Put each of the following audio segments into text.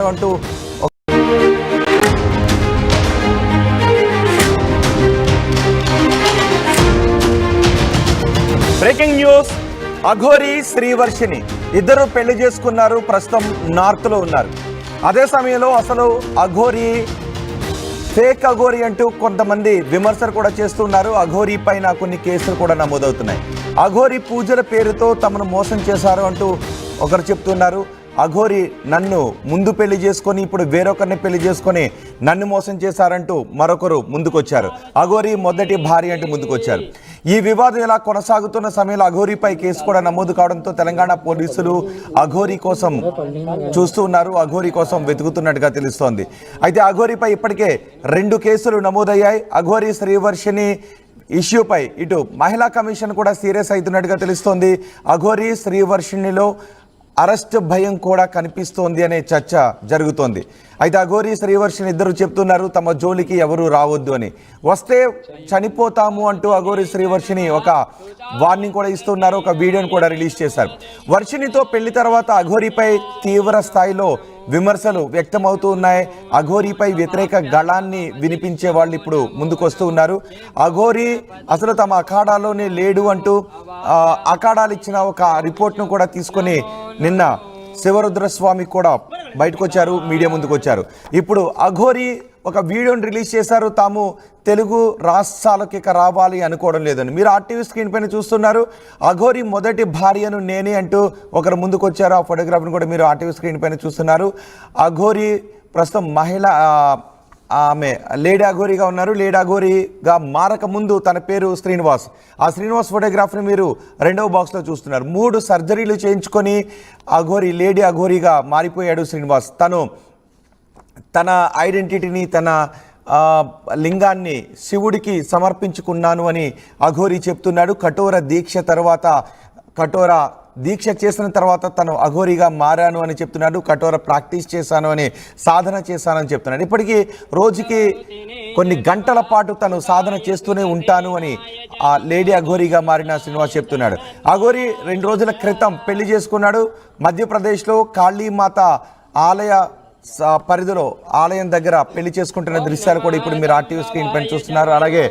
అంటూ breaking news. Aghori Srivarshini ఇద్దరు పెళ్లి చేసుకున్నారు. ప్రస్తుతం నార్త్ లో ఉన్నారు. అదే సమయంలో అసలు అఘోరి ఫేక్ అఘోరి అంటూ కొంతమంది విమర్శలు కూడా చేస్తున్నారు. అఘోరి పైన కొన్ని కేసులు కూడా నమోదవుతున్నాయి. అఘోరి పూజల పేరుతో తమను మోసం చేశారు అంటూ ఒకరు చెప్తున్నారు. అఘోరి నన్ను ముందు పెళ్లి చేసుకొని ఇప్పుడు వేరొకరిని పెళ్లి చేసుకొని నన్ను మోసం చేశారంటూ మరొకరు ముందుకొచ్చారు. అఘోరి మొదటి భార్య అంటూ ముందుకొచ్చారు. ఈ వివాదం ఇలా కొనసాగుతున్న సమయంలో అఘోరిపై కేసు కూడా నమోదు కావడంతో తెలంగాణ పోలీసులు అఘోరి కోసం చూస్తూ ఉన్నారు. అఘోరి కోసం వెతుకుతున్నట్టుగా తెలుస్తోంది. అయితే అఘోరిపై ఇప్పటికే 2 కేసులు నమోదయ్యాయి. అఘోరి శ్రీవర్షిని ఇష్యూపై ఇటు మహిళా కమిషన్ కూడా సీరియస్ అవుతున్నట్టుగా తెలుస్తోంది. అఘోరి శ్రీవర్షినిలో అరెస్ట్ భయం కూడా కనిపిస్తోంది అనే చర్చ జరుగుతోంది. అయితే అఘోరి శ్రీవర్షిని ఇద్దరు చెప్తున్నారు తమ జోలికి ఎవరు రావద్దు అని, వస్తే చనిపోతాము అంటూ అఘోరి శ్రీవర్షిని ఒక వార్నింగ్ కూడా ఇస్తున్నారు. ఒక వీడియోని కూడా రిలీజ్ చేశారు. వర్షినితో పెళ్లి తర్వాత అఘోరిపై తీవ్ర స్థాయిలో విమర్శలు వ్యక్తమవుతూ ఉన్నాయి. అఘోరిపై వ్యతిరేక గళాన్ని వినిపించే వాళ్ళు ఇప్పుడు ముందుకొస్తూ ఉన్నారు. అఘోరి అసలు తమ అఖాడాలోనే లేడు అంటూ అఖాడాలు ఇచ్చిన ఒక రిపోర్ట్ను కూడా తీసుకొని నిన్న శివరుద్రస్వామి కూడా బయటకు వచ్చారు, మీడియా ముందుకు వచ్చారు. ఇప్పుడు అఘోరి ఒక వీడియోని రిలీజ్ చేశారు. తాము తెలుగు రాష్ట్రాలకు ఇక రావాలి అనుకోవడం లేదని. మీరు ఆర్టీవీ స్క్రీన్ పైన చూస్తున్నారు. అఘోరి మొదటి భార్యను నేనే అంటూ ఒకరు ముందుకు వచ్చారు. ఆ ఫోటోగ్రాఫ్ని కూడా మీరు ఆర్టీవీ స్క్రీన్ పైన చూస్తున్నారు. అఘోరి ప్రస్తుతం ఆమె లేడీ అఘోరిగా ఉన్నారు. లేడీ అఘోరిగా మారక ముందు తన పేరు శ్రీనివాస్. ఆ శ్రీనివాస్ ఫోటోగ్రాఫ్ని మీరు 2వ బాక్స్లో చూస్తున్నారు. 3 సర్జరీలు చేయించుకొని అఘోరి లేడీ అఘోరిగా మారిపోయాడు శ్రీనివాస్. తన ఐడెంటిటీని, తన లింగాన్ని శివుడికి సమర్పించుకున్నాను అని అఘోరి చెప్తున్నాడు. కఠోర దీక్ష చేసిన తర్వాత తను అఘోరిగా మారాను అని చెప్తున్నాడు. కఠోర ప్రాక్టీస్ చేశాను అని, సాధన చేశానని చెప్తున్నాడు. ఇప్పటికీ రోజుకి కొన్ని గంటల పాటు తను సాధన చేస్తూనే ఉంటాను అని ఆ లేడీ అఘోరిగా మారిన శ్రీనివాస్ చెప్తున్నాడు. అఘోరి 2 రోజుల క్రితం పెళ్లి చేసుకున్నాడు. మధ్యప్రదేశ్లో కాళీమాత ఆలయ పరిధిలో ఆలయం దగ్గర పెళ్లి చేసుకుంటున్న దృశ్యాలు కూడా ఇప్పుడు మీరు ఆర్టీవీ స్క్రీన్ పైన చూస్తున్నారు. అలాగే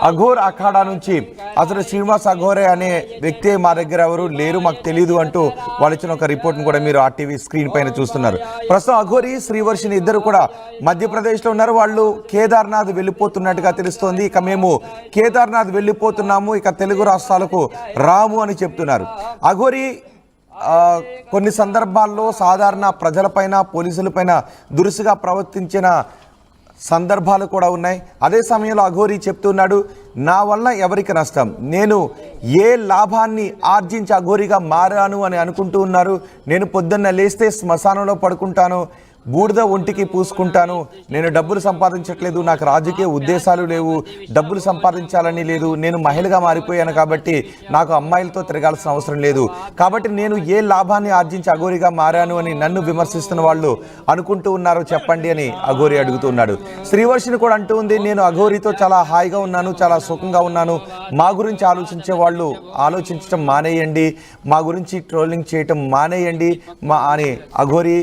అఘోర్ అఖాడా నుంచి అసలు శ్రీనివాస్ అఘోరే అనే వ్యక్తి మా దగ్గర ఎవరు లేరు, మాకు తెలియదు అంటూ వాళ్ళు ఇచ్చిన ఒక రిపోర్ట్ను కూడా మీరు ఆర్టీవీ స్క్రీన్ పైన చూస్తున్నారు. ప్రస్తుతం అఘోరి శ్రీవర్షిని ఇద్దరు కూడా మధ్యప్రదేశ్లో ఉన్నారు. వాళ్ళు కేదార్నాథ్ వెళ్ళిపోతున్నట్టుగా తెలుస్తోంది. ఇక మేము కేదార్నాథ్ వెళ్ళిపోతున్నాము, ఇక తెలుగు రాష్ట్రాలకు రాము అని చెప్తున్నారు. అఘోరి కొన్ని సందర్భాల్లో సాధారణ ప్రజలపైన, పోలీసులపైన దురుసుగా ప్రవర్తించిన సందర్భాలు కూడా ఉన్నాయి. అదే సమయంలో అఘోరి చెప్తున్నాడు, నా వల్ల ఎవరికి నష్టం, నేను ఏ లాభాన్ని ఆర్జించి అఘోరిగా మారాను అని అనుకుంటూ ఉన్నారు. నేను పొద్దున్న లేస్తే శ్మశానంలో పడుకుంటాను, బూడిద ఒంటికి పూసుకుంటాను, నేను డబ్బులు సంపాదించట్లేదు, నాకు రాజకీయ ఉద్దేశాలు లేవు, డబ్బులు సంపాదించాలని లేదు, నేను మహిళగా మారిపోయాను కాబట్టి నాకు అమ్మాయిలతో తిరగాల్సిన అవసరం లేదు, కాబట్టి నేను ఏ లాభాన్ని ఆర్జించి అఘోరిగా మారాను అని నన్ను విమర్శిస్తున్న వాళ్ళు అనుకుంటూ ఉన్నారో చెప్పండి అని అఘోరి అడుగుతున్నాడు. శ్రీవర్షిని కూడా అంటూ ఉంది, నేను అఘోరితో చాలా హాయిగా ఉన్నాను, చాలా సుఖంగా ఉన్నాను, మా గురించి ఆలోచించే వాళ్ళు ఆలోచించడం మానేయండి, మా గురించి ట్రోలింగ్ చేయటం మానేయండి అని అఘోరి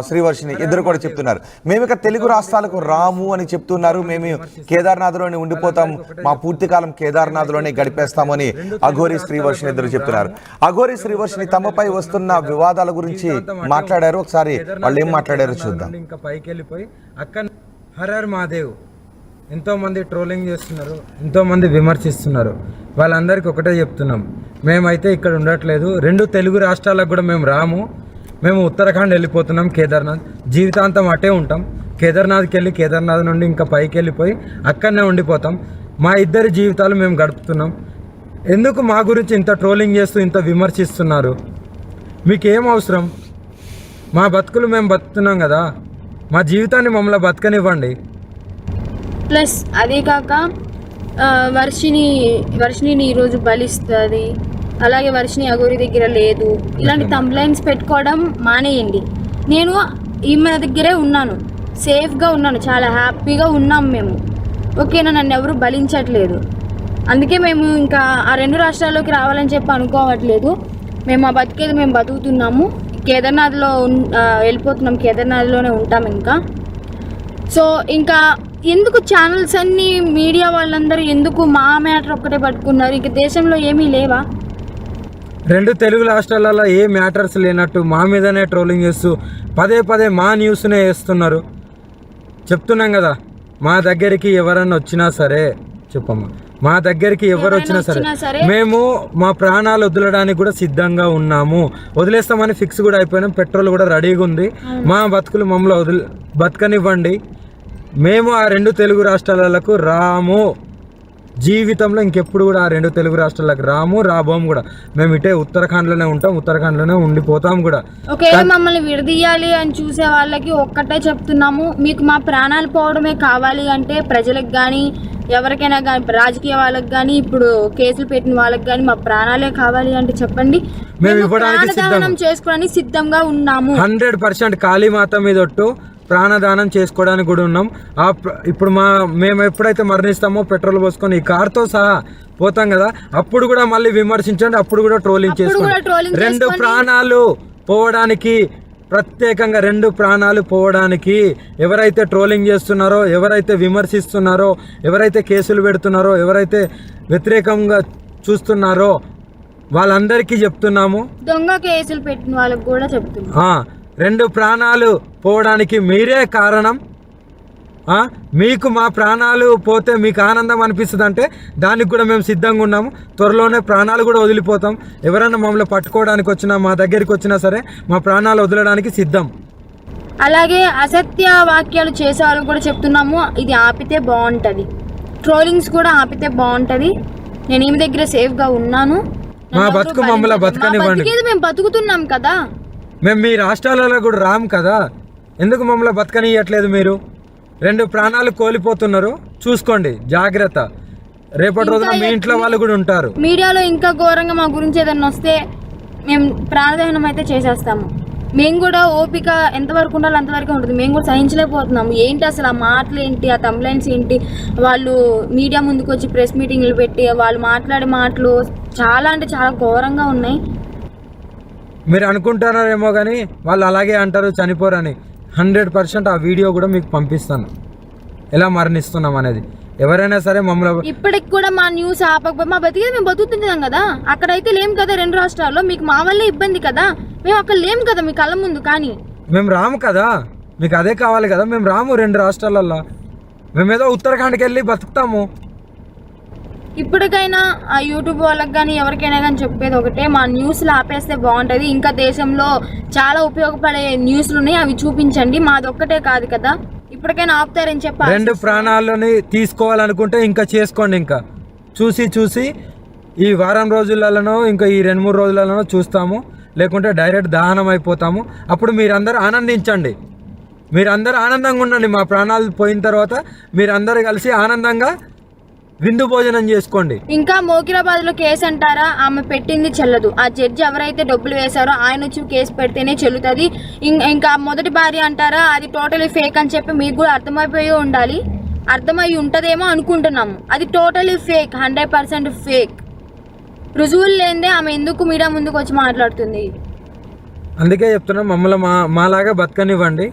శ్రీవర్షిని ఇద్దరు కూడా చెప్తున్నారు. మేము ఇక తెలుగు రాష్ట్రాలకు రాము అని చెప్తున్నారు. మేము కేదార్నాథ్లోనే ఉండిపోతాం, మా పూర్తి కాలం కేదార్నాథ్లోనే గడిపేస్తామని అఘోరి శ్రీవర్షిని ఇద్దరు చెప్తున్నారు. అఘోరి శ్రీవర్షిని తమపై వస్తున్న వివాదాల గురించి మాట్లాడారు. ఒకసారి వాళ్ళు ఏం మాట్లాడారో చూద్దాం. ఇంకా పైకి వెళ్ళిపోయి అక్కడ హరర్ మహాదేవ్ ఎంతో మంది ట్రోలింగ్ చేస్తున్నారు, ఎంతో మంది విమర్శిస్తున్నారు. వాళ్ళందరికీ ఒకటే చెప్తున్నాం, మేమైతే ఇక్కడ ఉండట్లేదు, 2 తెలుగు రాష్ట్రాలకు కూడా మేము రాము, మేము ఉత్తరాఖండ్ వెళ్ళిపోతున్నాం, కేదార్నాథ్ జీవితాంతం అటే ఉంటాం. కేదార్నాథ్కి వెళ్ళి కేదార్నాథ్ నుండి ఇంకా పైకి వెళ్ళిపోయి అక్కడనే ఉండిపోతాం. మా ఇద్దరి జీవితాలు మేము గడుపుతున్నాం. ఎందుకు మా గురించి ఇంత ట్రోలింగ్ చేస్తూ ఇంత విమర్శిస్తున్నారు? మీకేం అవసరం? మా బతుకులు మేము బతుకుతున్నాం కదా, మా జీవితాన్ని మమ్మల్ని బతకనివ్వండి. ప్లస్ అదే కాక వర్షిని ఈరోజు బలిస్తుంది, అలాగే వర్షిని అఘోరి దగ్గర లేదు, ఇలాంటి కంప్లైంట్స్ పెట్టుకోవడం మానేయండి. నేను ఈమె దగ్గరే ఉన్నాను, సేఫ్గా ఉన్నాను, చాలా హ్యాపీగా ఉన్నాం మేము, ఓకేనా? నన్ను ఎవరు బలించట్లేదు. అందుకే మేము ఇంకా ఆ 2 రాష్ట్రాల్లోకి రావాలని చెప్పి అనుకోవట్లేదు. మేము ఆ బతికేది మేము బతుకుతున్నాము. కేదార్నాథ్లో వెళ్ళిపోతున్నాం, కేదార్నాథ్లోనే ఉంటాం ఇంకా. సో ఇంకా ఎందుకు ఛానల్స్ అన్నీ మీడియా వాళ్ళందరూ ఎందుకు మా మ్యాటర్ ఒక్కటే పట్టుకున్నారు? ఇక దేశంలో ఏమీ లేవా? 2 తెలుగు రాష్ట్రాలలో ఏ మ్యాటర్స్ లేనట్టు మా మీదనే ట్రోలింగ్ చేస్తూ పదే మా న్యూస్నే వేస్తున్నారు. చెప్తున్నాం కదా, మా దగ్గరికి ఎవరన్నా వచ్చినా సరే, చెప్పమ్మా, మా దగ్గరికి ఎవరు వచ్చినా సరే మేము మా ప్రాణాలు వదలడానికి కూడా సిద్ధంగా ఉన్నాము. వదిలేస్తామని ఫిక్స్ కూడా అయిపోయినాం. పెట్రోల్ కూడా రెడీగా ఉంది. మా బతుకులు మమ్మల్ని బతకనివ్వండి. మేము ఆ 2 తెలుగు రాష్ట్రాలకు రాము. జీవితంలో ఇంకెప్పుడు కూడా ఆ 2 తెలుగు రాష్ట్రాలకు రాబోము కూడా. మేము ఇటే ఉత్తరాఖండ్లోనే ఉంటాం, ఉత్తరాఖండ్లోనే ఉండిపోతాం కూడా. ఒకవేళ మమ్మల్ని విడదీయాలి అని చూసే వాళ్ళకి ఒక్కటే చెప్తున్నాము, మీకు మా ప్రాణాలు పోవడమే కావాలి అంటే ప్రజలకు కానీ ఎవరికైనా కానీ, రాజకీయ వాళ్ళకి కానీ, ఇప్పుడు కేసులు పెట్టిన వాళ్ళకి కానీ మా ప్రాణాలే కావాలి అంటే చెప్పండి, మేము ఇవ్వడానికి చేసుకోవడానికి సిద్ధంగా ఉన్నాము. 100% కాళీమాత మీద ఒట్టు ప్రాణదానం చేసుకోవడానికి కూడా ఉన్నాం. ఇప్పుడు మేము ఎప్పుడైతే మరణిస్తామో పెట్రోల్ పోసుకొని ఈ కార్తో సహా పోతాం కదా, అప్పుడు కూడా మళ్ళీ విమర్శించండి, అప్పుడు కూడా ట్రోలింగ్ చేసుకోండి. 2 ప్రాణాలు పోవడానికి, ప్రత్యేకంగా 2 ప్రాణాలు పోవడానికి ఎవరైతే ట్రోలింగ్ చేస్తున్నారో, ఎవరైతే విమర్శిస్తున్నారో, ఎవరైతే కేసులు పెడుతున్నారో, ఎవరైతే వ్యతిరేకంగా చూస్తున్నారో వాళ్ళందరికీ చెప్తున్నాము. దొంగ కేసులు పెట్టిన వాళ్ళకి కూడా చెప్తున్నాం, 2 ప్రాణాలు పోవడానికి మీరే కారణం. మీకు మా ప్రాణాలు పోతే మీకు ఆనందం అనిపిస్తుంది అంటే దానికి కూడా మేము సిద్ధంగా ఉన్నాము. త్వరలోనే ప్రాణాలు కూడా వదిలిపోతాం. ఎవరైనా మమ్మల్ని పట్టుకోవడానికి వచ్చినా, మా దగ్గరికి వచ్చినా సరే మా ప్రాణాలు వదలడానికి సిద్ధం. అలాగే అసత్య వాక్యాలు చేసే వాళ్ళకి కూడా చెప్తున్నాము, ఇది ఆపితే బాగుంటుంది. ట్రోలింగ్స్ కూడా ఆపితే బాగుంటుంది. నేను ఈమె దగ్గర సేఫ్గా ఉన్నాను. మా బతుకు మమ్మల్ని బతకనివ్వండి. మేము బతుకుతున్నాం కదా, మేము మీ రాష్ట్రాలలో కూడా రాము కదా, ఎందుకు మమ్మల్ని బతకనియట్లేదు? మీరు 2 ప్రాణాలు కోల్పోతున్నారు, చూసుకోండి, జాగ్రత్త. రేపటి రోజున మీ ఇంట్లో వాళ్ళు కూడా ఉంటారు. మీడియాలో ఇంకా ఘోరంగా మా గురించి ఏదైనా వస్తే మేము ప్రాణదహనం అయితే చేసేస్తాము. మేము కూడా ఓపిక ఎంతవరకు ఉండాలో అంతవరకు ఉంటుంది. మేము కూడా సహించలేకపోతున్నాము. ఏంటి అసలు ఆ మాటలు ఏంటి, ఆ తంబ్లైన్స్ ఏంటి, వాళ్ళు మీడియా ముందుకు వచ్చి ప్రెస్ మీటింగ్లు పెట్టి వాళ్ళు మాట్లాడే మాటలు చాలా అంటే చాలా ఘోరంగా ఉన్నాయి. మీరు అనుకుంటున్నారేమో కానీ వాళ్ళు అలాగే అంటారు, చనిపోరని. 100% ఆ వీడియో కూడా మీకు పంపిస్తాను, ఎలా మరణిస్తున్నాం అనేది. ఎవరైనా సరే మమ్మల్ని ఇప్పటికి కూడా మా న్యూస్ ఆపకపోతే మా బతికేది మేము బతుకుతుంటాం కదా. అక్కడైతే లేం కదా 2 రాష్ట్రాల్లో, మీకు మా వల్లే ఇబ్బంది కదా. మేము అక్కడ లేం కదా మీ కళ్ళ ముందు, కానీ మేము రాము కదా, మీకు అదే కావాలి కదా. మేము రాము 2 రాష్ట్రాలల్లో, మేమేదో ఉత్తరాఖండ్కి వెళ్ళి బతుకుతాము. ఇప్పటికైనా ఆ యూట్యూబ్ వాళ్ళకి కానీ ఎవరికైనా కానీ చెప్పేది ఒకటే, మా న్యూస్లు ఆపేస్తే బాగుంటుంది. ఇంకా దేశంలో చాలా ఉపయోగపడే న్యూస్లు ఉన్నాయి, అవి చూపించండి. మాది ఒక్కటే కాదు కదా, ఇప్పటికైనా ఆపుతారని చెప్పి 2 ప్రాణాలని తీసుకోవాలనుకుంటే ఇంకా చేసుకోండి. ఇంకా చూసి ఈ వారం రోజులలోనో ఇంకా ఈ 2-3 రోజులలోనో చూస్తాము, లేకుంటే డైరెక్ట్ దహనం అయిపోతాము. అప్పుడు మీరందరూ ఆనందించండి, మీరందరూ ఆనందంగా ఉండండి. మా ప్రాణాలు పోయిన తర్వాత మీరందరూ కలిసి ఆనందంగా విందు భోజనం చేసుకోండి. ఇంకా మోకిరాబాద్ లో కేసు అంటారా, ఆమె పెట్టింది చెల్లదు. ఆ జడ్జి ఎవరైతే డబ్బులు వేశారో ఆయన వచ్చి కేసు పెడితేనే చెల్లుతుంది. ఇంకా మొదటి భార్య అంటారా, అది టోటలీ ఫేక్ అని చెప్పి మీకు కూడా అర్థమైపోయి ఉండాలి. అర్థమై ఉంటుందేమో అనుకుంటున్నాము. అది టోటలీ ఫేక్, 100% ఫేక్. రుజువులు లేదే ఆమె ఎందుకు మీడియా ముందుకు వచ్చి మాట్లాడుతుంది? అందుకే చెప్తున్నాం, మమ్మల్ని మాలాగా బతకనివ్వండి.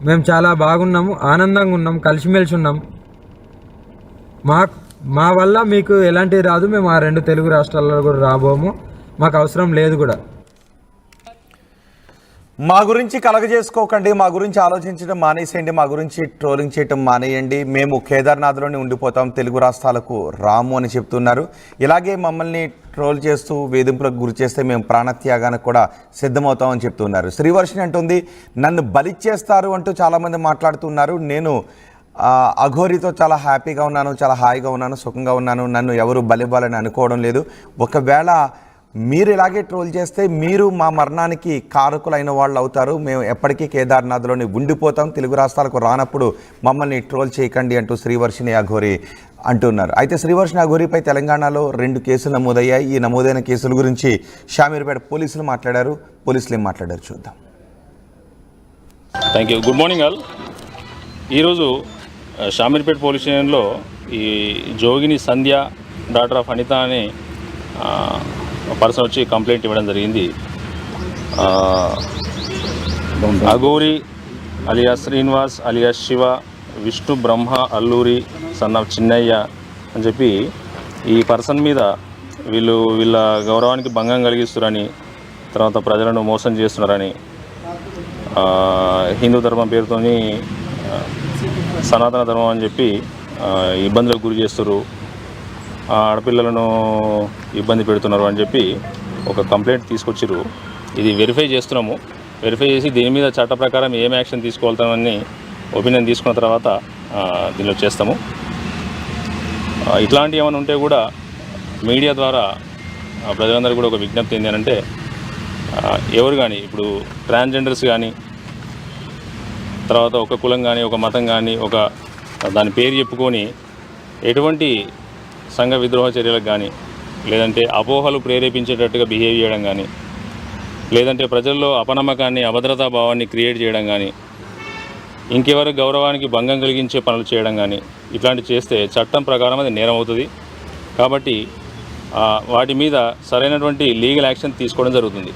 మేము చాలా బాగున్నాము, ఆనందంగా ఉన్నాం, కలిసిమెలిసి ఉన్నాం. మా వల్ల మీకు ఎలాంటిది రాదు. మేము ఆ 2 తెలుగు రాష్ట్రాల్లో కూడా రాబోము, మాకు అవసరం లేదు కూడా. మా గురించి కలగజేసుకోకండి, మా గురించి ఆలోచించడం మానేసేయండి, మా గురించి ట్రోలింగ్ చేయటం మానేయండి. మేము కేదార్నాథ్లోనే ఉండిపోతాం, తెలుగు రాష్ట్రాలకు రాము అని చెప్తున్నారు. ఇలాగే మమ్మల్ని ట్రోల్ చేస్తూ వేధింపులకు గురి చేస్తే మేము ప్రాణత్యాగానికి కూడా సిద్ధమవుతామని చెప్తున్నారు. శ్రీవర్షిణి అంటుంది, నన్ను బలిచ్చేస్తారు అంటూ చాలామంది మాట్లాడుతున్నారు. నేను అఘోరితో చాలా హ్యాపీగా ఉన్నాను, చాలా హాయిగా ఉన్నాను, సుఖంగా ఉన్నాను. నన్ను ఎవరు బలివ్వాలని అనుకోవడం లేదు. ఒకవేళ మీరు ఇలాగే ట్రోల్ చేస్తే మీరు మా మరణానికి కారకులైన వాళ్ళు అవుతారు. మేము ఎప్పటికీ కేదార్నాథ్లోని ఉండిపోతాం, తెలుగు రాష్ట్రాలకు రానప్పుడు మమ్మల్ని ట్రోల్ చేయకండి అంటూ శ్రీవర్షిణి అఘోరి అంటున్నారు. అయితే శ్రీవర్షిణి అఘోరిపై తెలంగాణలో 2 కేసులు నమోదయ్యాయి. ఈ నమోదైన కేసుల గురించి షామీర్పేట పోలీసులు మాట్లాడారు. పోలీసులు ఏం మాట్లాడారు చూద్దాం. Thank you. Good morning all. ఈరోజు షామీర్పేట పోలీస్ స్టేషన్లో ఈ జోగిని సంధ్య డాటర్ ఆఫ్ అనిత అనే పర్సన్ వచ్చి కంప్లైంట్ ఇవ్వడం జరిగింది. Aghori alias Srinivas alias Shiva, Vishnu Brahma Alluri son of Chinnayya అని చెప్పి ఈ పర్సన్ మీద వీళ్ళ గౌరవానికి భంగం కలిగిస్తున్నారని, తర్వాత ప్రజలను మోసం చేస్తున్నారని, హిందూ ధర్మం పేరుతోని సనాతన ధర్మం అని చెప్పి ఇబ్బందులకు గురి చేస్తారు, ఆడపిల్లలను ఇబ్బంది పెడుతున్నారు అని చెప్పి ఒక కంప్లైంట్ తీసుకొచ్చిర్రు. ఇది వెరిఫై చేస్తున్నాము. వెరిఫై చేసి దీని మీద చట్ట ప్రకారం ఏం యాక్షన్ తీసుకోవాలని ఒపీనియన్ తీసుకున్న తర్వాత దీనిలో చేస్తాము. ఇట్లాంటివి ఏమైనా ఉంటే కూడా మీడియా ద్వారా ప్రజలందరూ కూడా ఒక విజ్ఞప్తి ఏంటి అంటే, ఎవరు కానీ ఇప్పుడు ట్రాన్స్జెండర్స్ కానీ, తర్వాత ఒక కులం కానీ, ఒక మతం కానీ, ఒక దాని పేరు చెప్పుకొని ఎటువంటి సంఘ విద్రోహ చర్యలకు కానీ, లేదంటే అపోహలు ప్రేరేపించేటట్టుగా బిహేవ్ చేయడం కానీ, లేదంటే ప్రజల్లో అపనమ్మకాన్ని, అభద్రతా భావాన్ని క్రియేట్ చేయడం కానీ, ఇంకెవరి గౌరవానికి భంగం కలిగించే పనులు చేయడం కానీ, ఇట్లాంటివి చేస్తే చట్టం ప్రకారం అది నేరం అవుతుంది. కాబట్టి వాటి మీద సరైనటువంటి లీగల్ యాక్షన్ తీసుకోవడం జరుగుతుంది.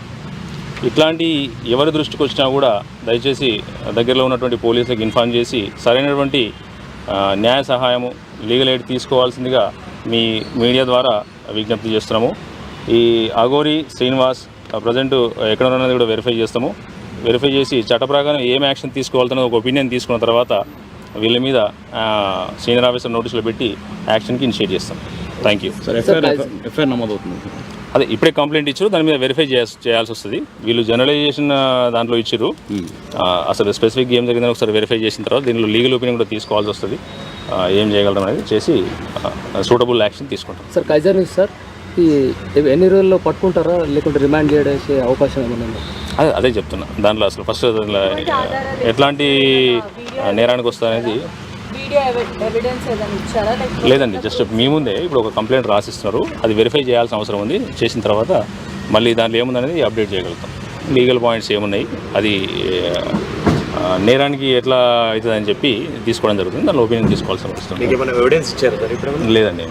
ఇట్లాంటి ఎవరి దృష్టికి వచ్చినా కూడా దయచేసి దగ్గరలో ఉన్నటువంటి పోలీసులకు ఇన్ఫార్మ్ చేసి సరైనటువంటి న్యాయ సహాయము, లీగల్ ఎయిడ్ తీసుకోవాల్సిందిగా మీ మీడియా ద్వారా విజ్ఞప్తి చేస్తున్నాము. ఈ అఘోరి శ్రీనివాస్ ప్రజెంట్ ఎక్కడ ఉన్నది కూడా వెరిఫై చేస్తాము. వెరిఫై చేసి చట్ట ప్రకారం ఏం యాక్షన్ తీసుకోవాలన్న ఒక ఒపీనియన్ తీసుకున్న తర్వాత వీళ్ళ మీద సీనియర్ ఆఫీసర్ నోటీసులు పెట్టి యాక్షన్కి ఇనిషియేట్ చేస్తాం. Thank you. ఎఫ్ఐఆర్ నమోదవుతుంది. అదే ఇప్పుడే కంప్లైంట్ ఇచ్చారు, దాని మీద వెరిఫై చేయాల్సి వస్తుంది. వీళ్ళు జనరలైజేషన్ దాంట్లో ఇచ్చారు. అసలు స్పెసిఫిక్ ఏం జరిగిందని ఒకసారి వెరిఫై చేసిన తర్వాత దీనిలో లీగల్ ఒపీనియన్ కూడా తీసుకోవాల్సి వస్తుంది. ఏం చేయగలడం అనేది చేసి సూటబుల్ యాక్షన్ తీసుకుంటాం. సార్ కైజర్ న్యూస్ సార్ ఈ ఎన్ని రోజుల్లో పట్టుకుంటారా, లేకుంటే రిమాండ్ చేసే అవకాశం ఏమన్నా? అదే చెప్తున్నా. దాంట్లో అసలు ఫస్ట్ ఎట్లాంటి నేరానికి వస్తుందనేది లేదండి. జస్ట్ మీ ముందే ఇప్పుడు ఒక కంప్లైంట్ రాసిస్తున్నారు, అది వెరిఫై చేయాల్సిన అవసరం ఉంది. చేసిన తర్వాత మళ్ళీ దాంట్లో ఏముందనేది అప్డేట్ చేయగలుగుతాం. లీగల్ పాయింట్స్ ఏమున్నాయి, అది నేరానికి ఎట్లా అవుతుంది అని చెప్పి తీసుకోవడం జరుగుతుంది. దానిలో ఒపీనియన్ తీసుకోవాల్సిన అవసరం లేదండి.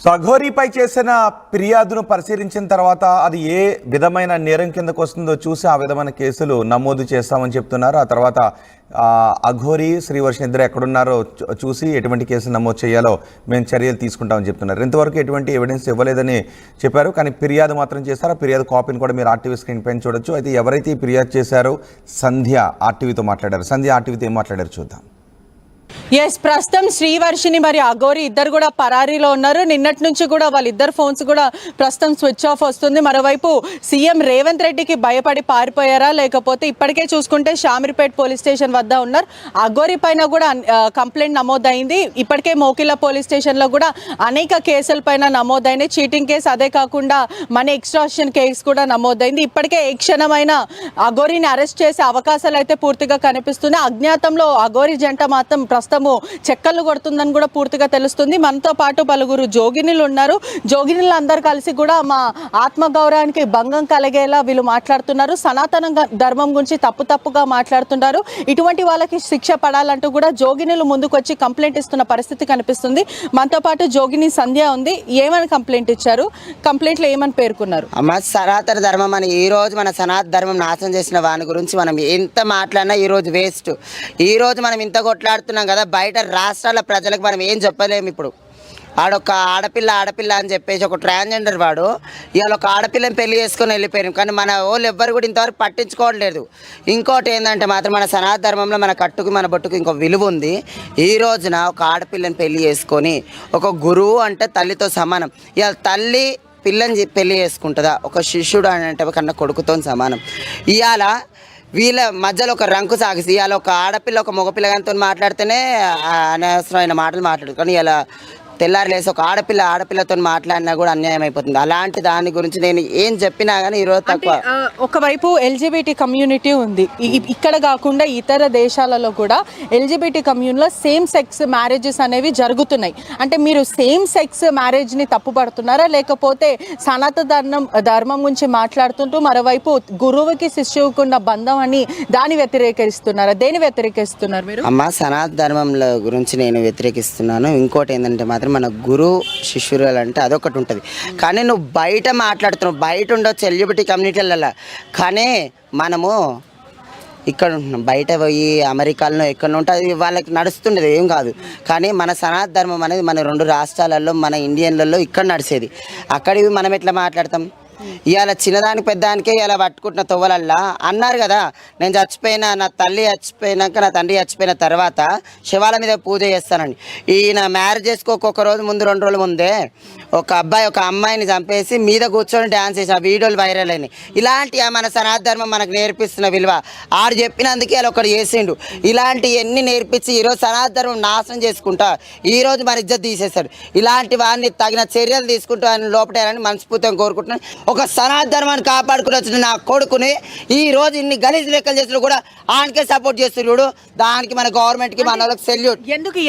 సో అఘోరీపై చేసిన ఫిర్యాదును పరిశీలించిన తర్వాత అది ఏ విధమైన నేరం కిందకు వస్తుందో చూసి ఆ విధమైన కేసులు నమోదు చేస్తామని చెప్తున్నారు. ఆ తర్వాత అఘోరి శ్రీవర్షిని ఇద్దరు ఎక్కడున్నారో చూసి ఎటువంటి కేసులు నమోదు చేయాలో మేము చర్యలు తీసుకుంటామని చెప్తున్నారు. ఇంతవరకు ఎటువంటి ఎవిడెన్స్ ఇవ్వలేదని చెప్పారు, కానీ ఫిర్యాదు మాత్రం చేశారు. ఫిర్యాదు కాపీని కూడా మీరు ఆర్టీవీ స్క్రీన్ పైన చూడొచ్చు. అయితే ఎవరైతే ఫిర్యాదు చేశారో సంధ్య ఆర్టీవీతో మాట్లాడారు. సంధ్య ఆర్టీవీతో ఏం మాట్లాడారు చూద్దాం. ఎస్, ప్రస్తుతం శ్రీవర్షిని మరి అఘోరి ఇద్దరు కూడా పరారీలో ఉన్నారు. నిన్నటి నుంచి కూడా వాళ్ళిద్దరు ఫోన్స్ కూడా ప్రస్తుతం స్విచ్ ఆఫ్ వస్తుంది. మరోవైపు సీఎం రేవంత్ రెడ్డికి భయపడి పారిపోయారా, లేకపోతే ఇప్పటికే చూసుకుంటే షామీర్పేట్ పోలీస్ స్టేషన్ వద్ద ఉన్నారు. అఘోరి పైన కూడా కంప్లైంట్ నమోదైంది. ఇప్పటికే మోకిలా పోలీస్ స్టేషన్లో కూడా అనేక కేసుల పైన నమోదైనాయి. చీటింగ్ కేసు, అదే కాకుండా మనీ ఎక్స్ట్రాక్షన్ కేసు కూడా నమోదైంది. ఇప్పటికే ఏ క్షణమైన అఘోరిని అరెస్ట్ చేసే అవకాశాలు అయితే పూర్తిగా కనిపిస్తున్నాయి. అజ్ఞాతంలో అఘోరి జంట మాత్రం ప్రస్తుతము చెక్కలు కొడుతుందని కూడా పూర్తిగా తెలుస్తుంది. మనతో పాటు పలువురు జోగినులు ఉన్నారు. జోగినులు అందరూ కలిసి కూడా మా ఆత్మగౌరవానికి భంగం కలిగేలా వీళ్ళు మాట్లాడుతున్నారు. సనాతన ధర్మం గురించి తప్పుగా మాట్లాడుతున్నారు. ఇటువంటి వాళ్ళకి శిక్ష పడాలంటూ కూడా జోగినులు ముందుకు వచ్చి కంప్లైంట్ ఇస్తున్న పరిస్థితి కనిపిస్తుంది. మనతో పాటు జోగిని సంధ్య ఉంది. ఏమని కంప్లైంట్ ఇచ్చారు, కంప్లైంట్లో ఏమని పేర్కొన్నారు? అమ్మ, సనాతన ధర్మం అని ఈ రోజు మన సనాతన ధర్మం నాశనం చేసిన వాని గురించి మనం ఎంత మాట్లాడినా ఈ రోజు వేస్ట్. ఈ రోజు మనం ఇంత కొట్లాడుతున్నాం కదా, బయట రాష్ట్రాల ప్రజలకు మనం ఏం చెప్పలేము. ఇప్పుడు ఆడొక ఆడపిల్ల అని చెప్పేసి ఒక ట్రాన్స్జెండర్ వాడు ఇవాళ ఒక ఆడపిల్లని పెళ్లి చేసుకొని వెళ్ళిపోయారు. కానీ మన వాళ్ళు ఎవ్వరు కూడా ఇంతవరకు పట్టించుకోవట్లేదు. ఇంకోటి ఏంటంటే మాత్రం మన సనాతన ధర్మంలో మన కట్టుకు మన బొట్టుకు ఇంకో విలువ ఉంది. ఈ రోజున ఒక ఆడపిల్లని పెళ్లి చేసుకొని ఒక గురువు అంటే తల్లితో సమానం. ఇవాళ తల్లి పిల్లని పెళ్లి చేసుకుంటుందా? ఒక శిష్యుడు అని అంటే కన్నా కొడుకుతో సమానం. ఇవాళ వీళ్ళ మధ్యలో ఒక రంకు సాగిసి ఇవాళ ఒక ఆడపిల్ల ఒక మగపిల్లగానితో మాట్లాడితేనే అనవసరమైన మాటలు మాట్లాడు. కానీ ఇలా తెల్లారి లేసి ఒక ఆడపిల్లతో మాట్లాడినా కూడా అన్యాయం అయిపోతుంది. అలాంటి దాని గురించి నేను ఏం చెప్పినా కానీ ఈరోజు తక్కువ. ఒకవైపు ఎల్జిబిటీ కమ్యూనిటీ ఉంది, ఇక్కడ కాకుండా ఇతర దేశాలలో కూడా ఎల్జిబిటీ కమ్యూనిటీలో సేమ్ సెక్స్ మ్యారేజెస్ అనేవి జరుగుతున్నాయి. అంటే మీరు సేమ్ సెక్స్ మ్యారేజ్ని తప్పుపడుతున్నారా, లేకపోతే సనాతన ధర్మం గురించి మాట్లాడుతుంటూ మరోవైపు గురువుకి శిష్యువుకున్న బంధం అని దాన్ని వ్యతిరేకిస్తున్నారా? దేని వ్యతిరేకిస్తున్నారు మీరు? అమ్మ, సనాతన ధర్మంలో గురించి నేను వ్యతిరేకిస్తున్నాను. ఇంకోటి ఏంటంటే మాత్రం మన గురు శిష్యురాలు అంటే అదొకటి ఉంటుంది. కానీ నువ్వు బయట మాట్లాడుతున్నావు, బయట ఉండొచ్చు సెలబ్రిటీ కమ్యూనిటీలలో, కానీ మనము ఇక్కడ ఉంటున్నాం. బయట పోయి అమెరికాలో ఎక్కడ ఉంటే అది వాళ్ళకి నడుస్తుండేది ఏం కాదు. కానీ మన సనాతన ధర్మం అనేది మన 2 రాష్ట్రాలలో మన ఇండియన్లలో ఇక్కడ నడిచేది. అక్కడివి మనం ఎట్లా మాట్లాడతాం? ఇవాళ చిన్నదానికి పెద్దదానికే ఇలా పట్టుకుంటున్న తొవ్వలల్లా అన్నారు కదా, నేను చచ్చిపోయినా, నా తల్లి చచ్చిపోయినాక, నా తండ్రి చచ్చిపోయిన తర్వాత శివాల మీద పూజ చేస్తానండి. ఈయన మ్యారేజ్ చేసుకోక ఒక రోజు ముందు 2 రోజుల ముందే ఒక అబ్బాయి ఒక అమ్మాయిని చంపేసి మీద కూర్చొని డ్యాన్స్ చేసి ఆ వీడియోలు వైరల్ అయినాయి. ఇలాంటి మన సనాతన ధర్మం మనకు నేర్పిస్తున్న విలువ ఆడు చెప్పినందుకే అలా ఒకటి చేసిండు. ఇలాంటివన్నీ నేర్పించి ఈరోజు సనాతన ధర్మం నాశనం చేసుకుంటా ఈరోజు మన ఇజ్జత్ తీసేస్తాడు. ఇలాంటి వాడిని తగిన చర్యలు తీసుకుంటూ ఆయన లోపటారని మనస్ఫూర్తిగా కోరుకుంటున్నాను. ఒక సనాతన ధర్మాన్ని కాపాడుకుని వచ్చిన నా కొడుకుని ఈ రోజు ఇన్ని గలీజ్ లెక్కలు చేసిన కూడా ఆయనకే సపోర్ట్ చేస్తున్నాడు. దానికి మన గవర్నమెంట్కి మన వాళ్ళకి సెల్యూట్.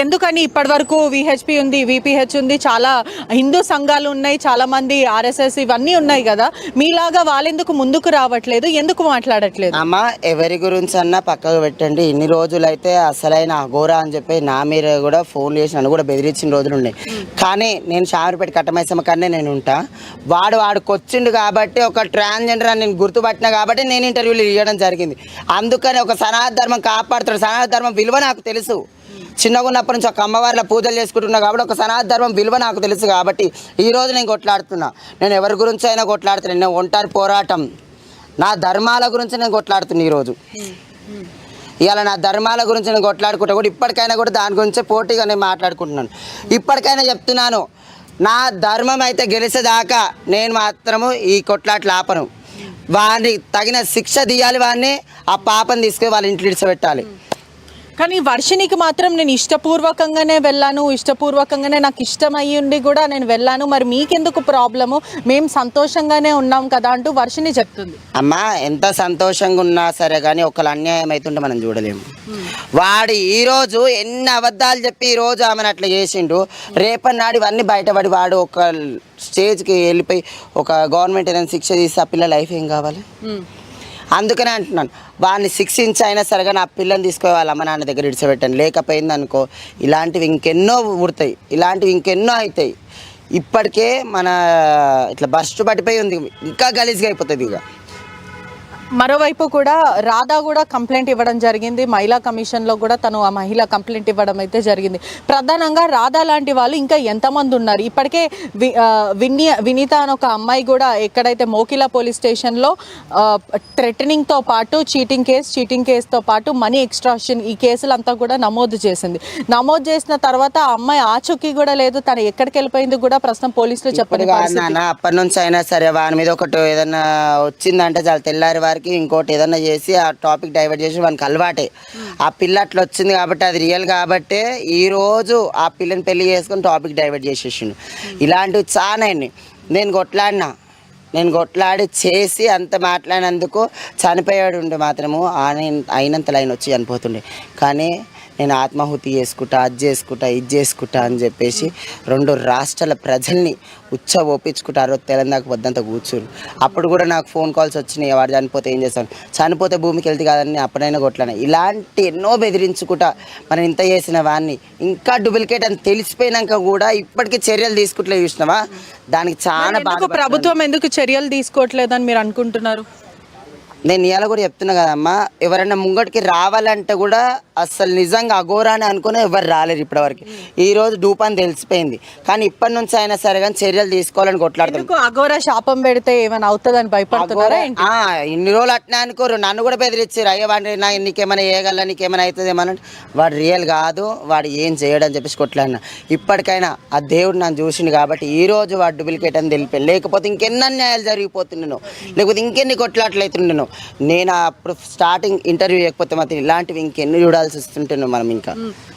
ఎందుకని ఇప్పటి వరకు విహెచ్పి ఉంది, విపిహెచ్ ఉంది, చాలా హిందూ సంఘాలు ఉన్నాయి, చాలా మంది ఆర్ఎస్ఎస్ ఇవన్నీ ఉన్నాయి కదా, మీలాగా వాళ్ళెందుకు ముందుకు రావట్లేదు, ఎందుకు మాట్లాడట్లేదు? అమ్మ ఎవరి గురించి అన్నా పక్కకు పెట్టండి. ఇన్ని రోజులైతే అసలైన అఘోరా అని చెప్పి నా మీద కూడా ఫోన్ చేసి నన్ను కూడా బెదిరించిన రోజులు ఉన్నాయి. కానీ నేను షామీర్పేట కట్టమైసమ్మ కన్నా నేను ఉంటా. వాడికి వచ్చిండు కాబట్టి, ఒక ట్రాన్స్జెండర్ అని నేను గుర్తుపట్టిన కాబట్టి నేను ఇంటర్వ్యూలు ఇవ్వడం జరిగింది. అందుకని ఒక సనాతన ధర్మం కాపాడుతాడు. సనాతన ధర్మం విలువ నాకు తెలుసు. చిన్నగా ఉన్నప్పటి నుంచి ఒక అమ్మవారిలో పూజలు చేసుకుంటున్నా కాబట్టి ఒక సనాతన ధర్మం విలువ నాకు తెలుసు. కాబట్టి ఈరోజు నేను కొట్లాడుతున్నా. నేను ఎవరి గురించి అయినా కొట్లాడుతున్నాను. నేను ఒంటరి పోరాటం, నా ధర్మాల గురించి నేను కొట్లాడుతున్నా. ఈరోజు ఇవాళ నా ధర్మాల గురించి నేను కొట్లాడుకుంటా కూడా ఇప్పటికైనా కూడా దాని గురించే పోటీగా నేను మాట్లాడుకుంటున్నాను. ఇప్పటికైనా చెప్తున్నాను, నా ధర్మం అయితే గెలిచేదాకా నేను మాత్రము ఈ కొట్లాట్లు ఆపను. వాడిని తగిన శిక్ష తీయాలి. వాడిని ఆ పాపని తీసుకొని వాళ్ళ ఇంట్లో ఇడిచిపెట్టాలి. కానీ వర్షినికి మాత్రం నేను ఇష్టపూర్వకంగానే వెళ్ళాను, ఇష్టపూర్వకంగానే నాకు ఇష్టం అయ్యి ఉండి కూడా నేను వెళ్ళాను, మరి మీకెందుకు ప్రాబ్లము, మేము సంతోషంగానే ఉన్నాం కదా అంటూ వర్షిని చెప్తుంది. అమ్మా ఎంత సంతోషంగా ఉన్నా సరే కానీ ఒకళ్ళు అన్యాయం అవుతుంటే మనం చూడలేము. వాడు ఈరోజు ఎన్ని అబద్ధాలు చెప్పి ఈరోజు ఆమెను అట్లా చేసిండు. రేపన్నాడు ఇవన్నీ బయటపడి వాడు ఒక స్టేజ్కి వెళ్ళిపోయి ఒక గవర్నమెంట్ ఏదైనా శిక్ష తీసి ఆ పిల్ల లైఫ్ ఏం కావాలి? అందుకనే అంటున్నాను, వాడిని శిక్షించి అయినా సరిగా నా పిల్లని తీసుకొని వాళ్ళ అమ్మ నాన్న దగ్గర ఇడిచిపెట్టాను. లేకపోయింది అనుకో ఇలాంటివి ఇంకెన్నో పుడతాయి, ఇలాంటివి ఇంకెన్నో అవుతాయి. ఇప్పటికే మన ఇట్లా బస్టు పట్టిపోయి ఉంది, ఇంకా గలీజ్గా అయిపోతుంది. ఇక మరోవైపు కూడా రాధా కూడా కంప్లైంట్ ఇవ్వడం జరిగింది. మహిళా కమిషన్లో కూడా తను ఆ మహిళ కంప్లైంట్ ఇవ్వడం అయితే జరిగింది. ప్రధానంగా రాధా లాంటి వాళ్ళు ఇంకా ఎంతమంది ఉన్నారు? ఇప్పటికే వినీత అని ఒక అమ్మాయి కూడా ఎక్కడైతే మోకిలా పోలీస్ స్టేషన్లో థ్రెటనింగ్తో పాటు చీటింగ్ కేసుతో పాటు మనీ ఎక్స్ట్రాక్షన్ ఈ కేసులంతా కూడా నమోదు చేసింది. నమోదు చేసిన తర్వాత ఆ అమ్మాయి ఆచూకీ కూడా లేదు, తను ఎక్కడికి వెళ్ళిపోయింది కూడా ప్రస్తుతం పోలీసులు చెప్పండి. అప్పటి నుంచి అయినా సరే వాని మీద ఒకటి ఏదైనా వచ్చిందంటే చాలా తెల్లారి వారికి ఇంకోటి ఏదన్నా చేసి ఆ టాపిక్ డైవర్ట్ చేసి వానికి అలవాటే. ఆ పిల్ల అట్లా వచ్చింది కాబట్టి అది రియల్ కాబట్టే ఈరోజు ఆ పిల్లని పెళ్లి చేసుకుని టాపిక్ డైవర్ట్ చేసేసిండు. ఇలాంటివి చాలా నేను కొట్లాడి చేసి అంత మాట్లాడినందుకు చనిపోయాడు ఉండే మాత్రము అయినంత లైన్ వచ్చి చనిపోతుండే. కానీ నేను ఆత్మాహుతి చేసుకుంటా, ఇది చేసుకుంటా అని చెప్పేసి 2 రాష్ట్రాల ప్రజల్ని ఒప్పించుకుంటారు. తెలంగాణకు వద్దంతా కూర్చోరు. అప్పుడు కూడా నాకు ఫోన్ కాల్స్ వచ్చినాయి, వాడు చనిపోతే ఏం చేస్తాను, చనిపోతే భూమికి వెళ్తే కాదని అప్పుడైనా కొట్లాను. ఇలాంటి ఎన్నో బెదిరించుకుంటా మనం ఇంత చేసిన వాడిని ఇంకా డూప్లికేట్ అని తెలిసిపోయినాక కూడా ఇప్పటికీ చర్యలు తీసుకుంటలేదు. చూసినావా? దానికి చాలా బాగా ప్రభుత్వం ఎందుకు చర్యలు తీసుకోవట్లేదని మీరు అనుకుంటున్నారు? నేను ఇవాళ కూడా చెప్తున్నా కదమ్మా, ఎవరైనా ముంగటికి రావాలంటే కూడా అసలు నిజంగా అఘోరా అని అనుకుని ఎవరు రాలేరు ఇప్పటివరకు. ఈరోజు డూపాన్ని తెలిసిపోయింది. కానీ ఇప్పటి నుంచి అయినా సరే కానీ చర్యలు తీసుకోవాలని కొట్లాడుతాను. అఘోరా శాపం పెడితే ఏమైనా అవుతుందని భయపడుతున్నారా? ఇన్ని రోజులు అట్నే అనుకోరు, నన్ను కూడా బెదిరించారు. అయ్యో వాడి నీకేమైనా వేయగల, నీకేమైనా అవుతుంది ఏమన్నా, వాడు రియల్ కాదు, వాడు ఏం చేయడని చెప్పేసి కొట్లాడినా. ఇప్పటికైనా ఆ దేవుడు నన్ను చూసిండు కాబట్టి ఈరోజు వాడు డూప్లికేట్ అని తెలిపాను. లేకపోతే ఇంకెన్ని అన్యాయాలు జరిగిపోతున్నాను, లేకపోతే ఇంకెన్ని కొట్లాట్లు అవుతున్నాను. నేను అప్పుడు స్టార్టింగ్ ఇంటర్వ్యూ చేయకపోతే మాత్రం ఇలాంటివి ఇంకెన్ని చూడాల్సి వస్తుంటాను మనం. ఇంకా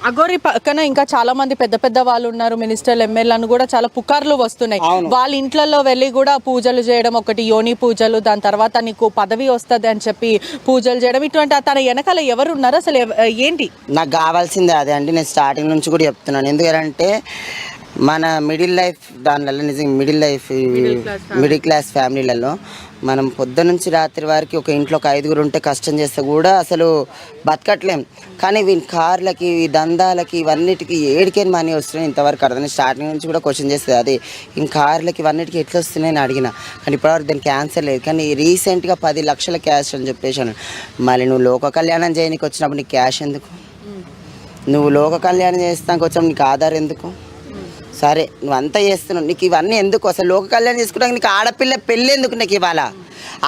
అఘోరి పక్కన ఇంకా చాలా మంది పెద్ద వాళ్ళు ఉన్నారు, మినిస్టర్లు, ఎమ్మెల్యేలను కూడా చాలా పుకార్లు వస్తున్నాయి. వాళ్ళ ఇంట్లలో వెళ్ళి కూడా పూజలు చేయడం, ఒకటి యోని పూజలు, దాని తర్వాత నీకు పదవి వస్తుంది అని చెప్పి పూజలు చేయడం, ఇటువంటి తన వెనకాల ఎవరు ఉన్నారు అసలు ఏంటి? నాకు కావాల్సిందే అదే అండి. నేను స్టార్టింగ్ నుంచి కూడా చెప్తున్నాను. ఎందుకంటే మన మిడిల్ లైఫ్ దానిలో నిజంగా మిడిల్ క్లాస్ ఫ్యామిలీలలో మనం పొద్దు నుంచి రాత్రి వరకు ఒక ఇంట్లో ఒక 5 ఉంటే కష్టం చేస్తే కూడా అసలు బతకట్లేం. కానీ వీని కార్లకి ఈ దందాలకి ఇవన్నిటికి ఏడికేని మనీ వస్తున్నాయి ఇంతవరకు అర్థం. స్టార్టింగ్ నుంచి కూడా క్వశ్చన్ చేస్తుంది అది ఈ కార్లకి ఇవన్నిటికి ఎట్లా వస్తున్నాయని అడిగిన, కానీ ఇప్పటివరకు దానికి ఆన్సర్ లేదు. కానీ రీసెంట్గా 10 లక్షల క్యాష్ అని చెప్పేసాను. మళ్ళీ నువ్వు లోక కళ్యాణం చేయడానికి వచ్చినప్పుడు నీకు క్యాష్ ఎందుకు? నువ్వు లోక కళ్యాణం చేస్తానికి వచ్చినప్పుడు నీకు ఆధార్ ఎందుకు? సరే నువ్వు అంతా చేస్తున్నావు, నీకు ఇవన్నీ ఎందుకు? అసలు లోక కళ్యాణం చేసుకుంటాక నీకు ఆడపిల్ల పెళ్ళి ఎందుకు నీకు ఇవాళ?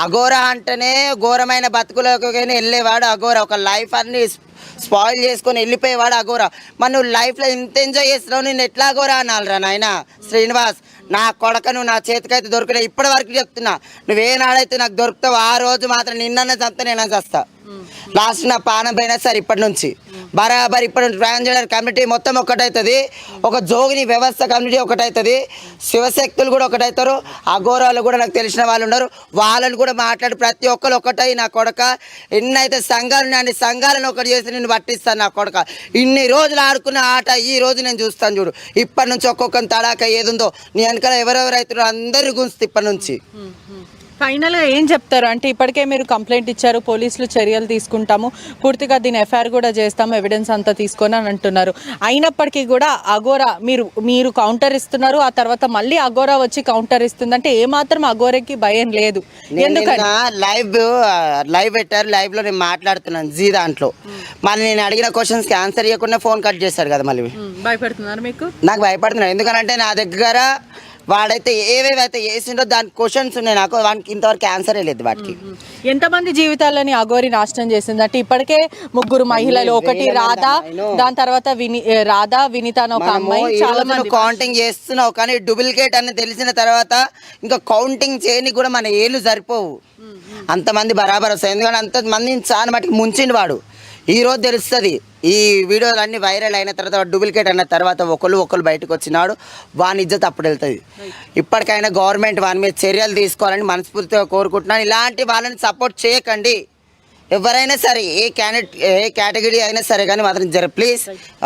అఘోరా అంటేనే ఘోరమైన బతుకులకైనా వెళ్ళేవాడు అఘోరా. ఒక లైఫ్ అన్ని స్పాయిల్ చేసుకొని వెళ్ళిపోయేవాడు అఘోరా. మరి నువ్వు లైఫ్లో ఇంత ఎంజాయ్ చేస్తున్నావు, నేను ఎట్లా అఘోరా అనాలిరా నాయన శ్రీనివాస్? నా కొడక నువ్వు నా చేతికైతే దొరికినా ఇప్పటి వరకు చెప్తున్నా, నువ్వేనాడైతే నాకు దొరుకుతావు ఆ రోజు మాత్రం నిన్న చంపుతా నేను చేస్తా. లాస్ట్ నా పానం పోయినా సరే ఇప్పటి నుంచి బరాబర్ ఇప్పుడు ట్రాన్స్జెండర్ కమ్యూనిటీ మొత్తం ఒకటవుతుంది, ఒక జోగిని వ్యవస్థ కమ్యూనిటీ ఒకటవుతుంది, శివశక్తులు కూడా ఒకటవుతారు, అఘోరాలు కూడా నాకు తెలిసిన వాళ్ళు ఉన్నారు, వాళ్ళని కూడా మాట్లాడి ప్రతి ఒక్కరు ఒకటై నా కొడక ఎన్నైతే సంఘాలు అన్ని సంఘాలను ఒకటి చేసి నేను పట్టిస్తాను నా కొడక. ఇన్ని రోజులు ఆడుకున్న ఆట ఈ రోజు నేను చూస్తాను చూడు. ఇప్పటి నుంచి ఒక్కొక్కరిని తడాక ఏదుందో నీ వెనకాల ఎవరెవరు అవుతారో అందరినీ గుంచుతా ఇప్పటి నుంచి. ఫైనల్గా ఏం చెప్తారు అంటే ఇప్పటికే మీరు కంప్లైంట్ ఇచ్చారు, పోలీసులు చర్యలు తీసుకుంటాము, పూర్తిగా దీని ఎఫ్ఐఆర్ కూడా చేస్తాము, ఎవిడెన్స్ అంతా తీసుకొని అని అంటున్నారు. అయినప్పటికీ కూడా అఘోరా మీరు కౌంటర్ ఇస్తున్నారు, ఆ తర్వాత మళ్ళీ అఘోరా వచ్చి కౌంటర్ ఇస్తుంది అంటే ఏమాత్రం అఘోరాకి భయం లేదు. ఎందుకంటే లైవ్ పెట్టారు, లైవ్ లో నేను మాట్లాడుతున్నాను జీ దాంట్లో. మళ్ళీ నేను అడిగిన క్వశ్చన్స్ కి ఆన్సర్ ఇవ్వకుండా ఫోన్ కట్ చేశారు కదా. మళ్ళీ భయపడుతున్నారు మీకు? నాకు భయపడుతున్నాను ఎందుకంటే నా దగ్గర వాడైతే ఏవేవైతే చేసిండో దాని క్వశ్చన్స్ ఉన్నాయి, నాకు వానికి ఇంతవరకు ఆన్సరే లేదు. వాటికి ఎంతమంది జీవితాలని అఘోరి నాశనం చేసింది అంటే ఇప్పటికే 3 మహిళలు, ఒకటి రాధా, దాని తర్వాత రాధా వినీత అని ఒక అమ్మాయి, చాలా మంది కౌంటింగ్ చేస్తున్నావు కానీ డూప్లికేట్ అని తెలిసిన తర్వాత ఇంకా కౌంటింగ్ చేయని కూడా మన ఏళ్ళు సరిపోవు, అంతమంది బరాబర్ వస్తాయి. ఎందుకంటే అంతమంది చాలా మటుకు ముంచిండు వాడు. ఈ రోజు తెలుస్తుంది, ఈ వీడియోలు అన్నీ వైరల్ అయిన తర్వాత డూప్లికేట్ అయిన తర్వాత ఒకళ్ళు బయటకు వచ్చినాడు, వాని ఇజ్జత్ అప్పుడు వెళ్తుంది. ఇప్పటికైనా గవర్నమెంట్ వాని మీద చర్యలు తీసుకోవాలని మనస్ఫూర్తిగా కోరుకుంటున్నాను. ఇలాంటి వాళ్ళని సపోర్ట్ చేయకండి ఎవరైనా సరే, ఏ కేటగిరీ అయినా సరే కానీ మాత్రం ప్లీజ్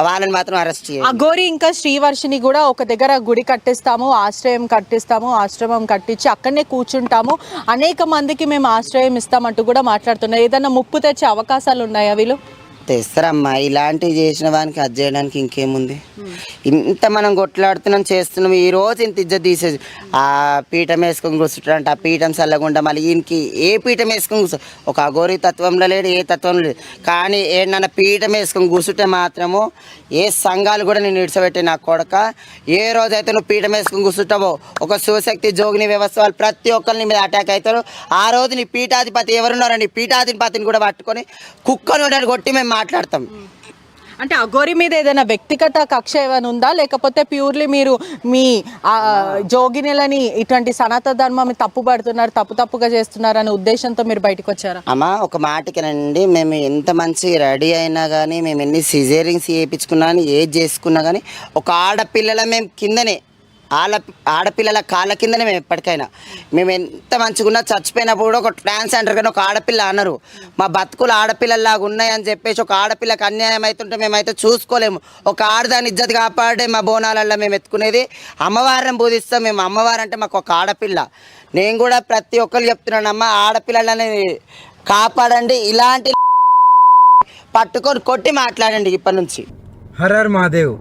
వాళ్ళని మాత్రం అరెస్ట్ చేయండి. అఘోరి ఇంకా శ్రీవర్షిని కూడా ఒక దగ్గర గుడి కట్టిస్తాము, ఆశ్రమం కట్టించి అక్కడనే కూర్చుంటాము, అనేక మందికి మేము ఆశ్రయం ఇస్తామంటూ కూడా మాట్లాడుతున్నారు. ఏదైనా ముప్పు తెచ్చే అవకాశాలు ఉన్నాయా? వీళ్ళు తెస్తారమ్మా, ఇలాంటివి చేసిన వానికి అది చేయడానికి ఇంకేముంది? ఇంత మనం కొట్లాడుతున్నాం చేస్తున్నాం, ఈ రోజు ఇంత ఇజ్జత్ తీసేది. ఆ పీఠం వేసుకొని కూర్చుంటారంట, ఆ పీఠం చల్లకుండా మళ్ళీ ఈయనకి ఏ పీఠం వేసుకొని కూర్చో, ఒక అఘోరి తత్వంలో లేడు, ఏ తత్వంలో లేదు. కానీ ఏడన్నా పీఠం వేసుకొని కూర్చుంటే మాత్రము ఏ సంఘాలు కూడా నేను ఇడిచబెట్టే నా కొడక. ఏ రోజైతే నువ్వు పీఠం వేసుకొని కూర్చుంటావో ఒక శివశక్తి జోగిని వ్యవస్థ వాళ్ళు ప్రతి ఒక్కరిని మీద అటాక్ అవుతారు. ఆ రోజు నీ పీఠాధిపతి ఎవరున్నారని పీఠాధిపతిని కూడా పట్టుకొని కుక్కను కొట్టి మేము మాట్లాడతాం. అంటే అఘోరి మీద ఏదైనా వ్యక్తిగత కక్ష ఏమైనా ఉందా, లేకపోతే ప్యూర్లీ మీరు మీ జోగినిలని ఇటువంటి సనాతన ధర్మం తప్పుగా చేస్తున్నారు అనే ఉద్దేశంతో మీరు బయటకు వచ్చారా? అమ్మా ఒక మాటకినండి, మేము ఎంత మంచి రెడీ అయినా కానీ, మేము ఎన్ని సిజేరింగ్స్ చేయించుకున్నా కానీ, ఏది చేసుకున్నా కానీ ఒక ఆడపిల్లల మేము కిందనే, ఆడపిల్లల కాళ్ళ కిందనే మేము ఎప్పటికైనా. మేము ఎంత మంచిగా చచ్చిపోయినప్పుడు కూడా ఒక ట్రాన్స్జెండర్ కానీ ఒక ఆడపిల్ల అన్నారు. మా బతుకులు ఆడపిల్లలాగా ఉన్నాయని చెప్పేసి ఒక ఆడపిల్లకి అన్యాయం అవుతుంటే మేమైతే చూసుకోలేము. ఒక ఆడదాని ఇజ్జత్ కాపాడే మా బోనాలల్లో మేము ఎత్తుకునేది అమ్మవారిని బోధిస్తాం. మేము అమ్మవారు అంటే మాకు ఒక ఆడపిల్ల. నేను కూడా ప్రతి ఒక్కరు చెప్తున్నానమ్మా, ఆడపిల్లలని కాపాడండి, ఇలాంటి పట్టుకొని కొట్టి మాట్లాడండి ఇప్పటి నుంచి. హరర్ మహాదేవ్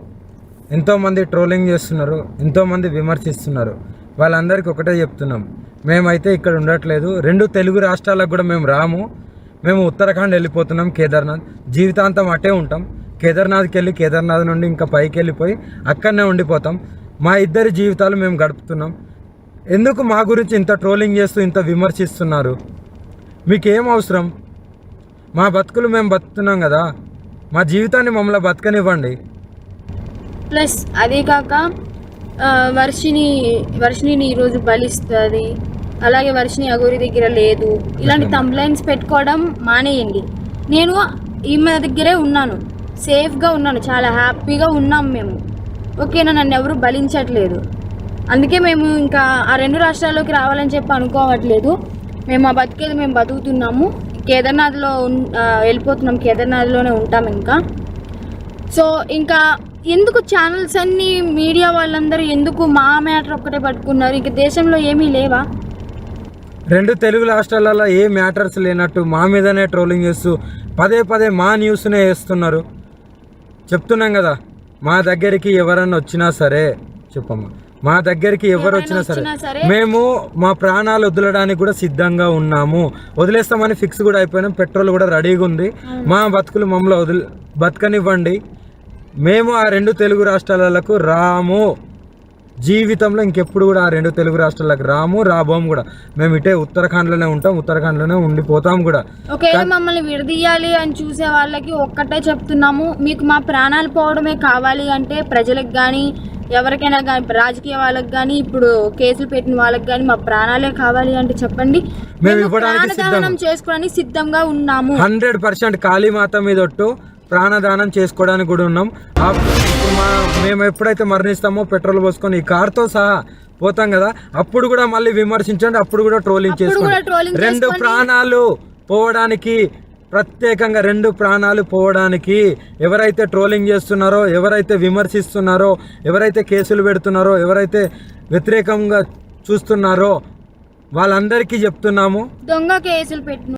ఎంతోమంది ట్రోలింగ్ చేస్తున్నారు, ఎంతోమంది విమర్శిస్తున్నారు. వాళ్ళందరికీ ఒకటే చెప్తున్నాం, మేమైతే ఇక్కడ ఉండట్లేదు, 2 తెలుగు రాష్ట్రాలకు కూడా మేము రాము. మేము ఉత్తరాఖండ్ వెళ్ళిపోతున్నాం, కేదార్నాథ్ జీవితాంతం అటే ఉంటాం. కేదార్నాథ్కి వెళ్ళి కేదార్నాథ్ నుండి ఇంకా పైకి వెళ్ళిపోయి అక్కడనే ఉండిపోతాం. మా ఇద్దరి జీవితాలు మేము గడుపుతున్నాం. ఎందుకు మా గురించి ఇంత ట్రోలింగ్ చేస్తూ ఇంత విమర్శిస్తున్నారు? మీకేం అవసరం? మా బతుకులు మేము బతుకుతున్నాం కదా, మా జీవితాన్ని మమ్మల్ని బతకనివ్వండి. ప్లస్ అదే కాక వర్షిని ఈరోజు బలిస్తుంది, అలాగే వర్షిని అఘోరి దగ్గర లేదు, ఇలాంటి కంప్లైంట్స్ పెట్టుకోవడం మానేయండి. నేను ఈమె దగ్గరే ఉన్నాను, సేఫ్గా ఉన్నాను, చాలా హ్యాపీగా ఉన్నాం మేము. ఓకేనా, నన్ను ఎవరు బలించట్లేదు. అందుకే మేము ఇంకా ఆ 2 రాష్ట్రాల్లోకి రావాలని చెప్పి అనుకోవట్లేదు. మేము ఆ బతికేది మేము బతుకుతున్నాము. కేదార్నాథ్లో వెళ్ళిపోతున్నాం, కేదార్నాథ్లోనే ఉంటాం ఇంకా. సో ఇంకా ఎందుకు ఛానల్స్ అన్నీ, మీడియా వాళ్ళందరూ ఎందుకు మా మ్యాటర్ ఒక్కటే పట్టుకున్నారు? ఇంక దేశంలో ఏమీ లేవా? రెండు తెలుగు రాష్ట్రాలలో ఏ మ్యాటర్స్ లేనట్టు మా మీదనే ట్రోలింగ్ చేస్తూ పదే మా న్యూస్నే వేస్తున్నారు. చెప్తున్నాం కదా, మా దగ్గరికి ఎవరన్నా వచ్చినా సరే, చెప్పమ్మా, మా దగ్గరికి ఎవరు వచ్చినా సరే మేము మా ప్రాణాలు వదలడానికి కూడా సిద్ధంగా ఉన్నాము. వదిలేస్తామని ఫిక్స్ కూడా అయిపోయినాం. పెట్రోల్ కూడా రెడీగా ఉంది. మా బతుకులు మమ్మల్ని బతకనివ్వండి. మేము ఆ రెండు తెలుగు రాష్ట్రాలకు రాము. జీవితంలో ఇంకెప్పుడు కూడా ఆ రెండు తెలుగు రాష్ట్రాలకు రాబోము కూడా. మేము ఇటే ఉత్తరాఖండ్లోనే ఉంటాం, ఉత్తరాఖండ్లోనే ఉండిపోతాం కూడా. ఒకవేళ మమ్మల్ని విడదీయాలి అని చూసే వాళ్ళకి ఒక్కటే చెప్తున్నాము, మీకు మా ప్రాణాలు పోవడమే కావాలి అంటే ప్రజలకు కానీ ఎవరికైనా కానీ, రాజకీయ వాళ్ళకి కానీ, ఇప్పుడు కేసులు పెట్టిన వాళ్ళకి కానీ మా ప్రాణాలే కావాలి అంటే చెప్పండి, మేము ఇవ్వడానికి ప్రాణదానం చేసుకోవడానికి సిద్ధంగా ఉన్నాము. 100% కాళీమాత మీద ఒట్టు ప్రాణదానం చేసుకోవడానికి కూడా ఉన్నాం. ఇప్పుడు మేము ఎప్పుడైతే మరణిస్తామో పెట్రోల్ పోసుకొని ఈ కార్తో సహా పోతాం కదా, అప్పుడు కూడా మళ్ళీ విమర్శించండి, అప్పుడు కూడా ట్రోలింగ్ చేసుకోండి. రెండు ప్రాణాలు పోవడానికి, ప్రత్యేకంగా రెండు ప్రాణాలు పోవడానికి ఎవరైతే ట్రోలింగ్ చేస్తున్నారో, ఎవరైతే విమర్శిస్తున్నారో, ఎవరైతే కేసులు పెడుతున్నారో, ఎవరైతే వ్యతిరేకంగా చూస్తున్నారో వాళ్ళందరికీ చెప్తున్నాము, దొంగ కేసులు పెట్టిన